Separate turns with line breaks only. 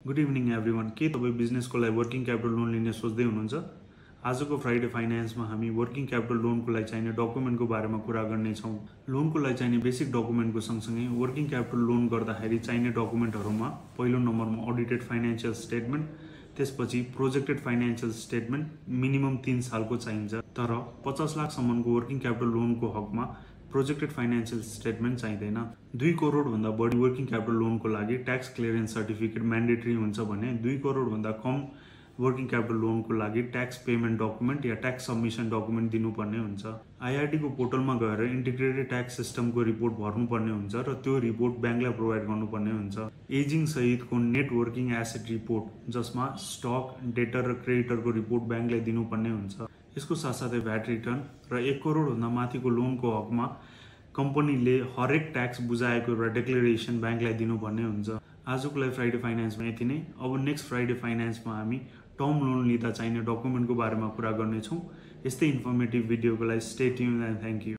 Good evening everyone. के तपाईँ बिजनेसको लागि वर्किङ क्यापिटल लोन लिने सोच्दै हुनुहुन्छ? आजको फ्राइडे फाइनेन्समा हामी वर्किङ क्यापिटल लोनको लागि चाहिने डकुमेन्टको बारेमा कुरा गर्नेछौँ। लोनको लागि चाहिने बेसिक डकुमेन्टको सँगसँगै वर्किङ क्यापिटल लोन गर्दाखेरि चाहिने डकुमेन्टहरूमा पहिलो नम्बरमा अडिटेड फाइनेन्सियल स्टेटमेन्ट, त्यसपछि प्रोजेक्टेड फाइनेन्सियल स्टेटमेन्ट मिनिमम 3 सालको चाहिन्छ। तर 50 लाखसम्मको वर्किङ क्यापिटल लोनको हकमा प्रोजेक्टेड फाइनेन्सियल स्टेटमेन्ट चाहिँदैन। 2 करोडभन्दा बढी वर्किङ क्यापिटल लोनको लागि ट्याक्स क्लियरेन्स सर्टिफिकेट म्यान्डेटरी हुन्छ भने 2 करोडभन्दा कम वर्किङ क्यापिटल लोनको लागि ट्याक्स पेमेन्ट डकुमेन्ट या ट्याक्स सबमिसन डकुमेन्ट दिनुपर्ने हुन्छ। आइआरडीको पोर्टलमा गएर इन्टिग्रेटेड ट्याक्स सिस्टमको रिपोर्ट भर्नुपर्ने हुन्छ र त्यो रिपोर्ट ब्याङ्कलाई प्रोभाइड गर्नुपर्ने हुन्छ। एजिङ सहितको नेट वर्किङ एसेट रिपोर्ट, जसमा स्टक, डेटर र क्रेडिटरको रिपोर्ट ब्याङ्कलाई दिनुपर्ने हुन्छ। यसको साथसाथै भ्याट रिटर्न र 1 करोडभन्दा माथिको लोनको हकमा कम्पनीले हरेक ट्याक्स बुझाएको एउटा डेक्लेरेसन ब्याङ्कलाई दिनुपर्ने हुन्छ। आजको लागि फ्राइडे फाइनेन्समा यति नै। अब नेक्स्ट फ्राइडे फाइनेन्समा हामी टर्म लोन लिँदा चाहिने डकुमेन्टको बारेमा कुरा गर्नेछौँ। यस्तै इन्फर्मेटिभ भिडियोको लागि stay tuned and thank you.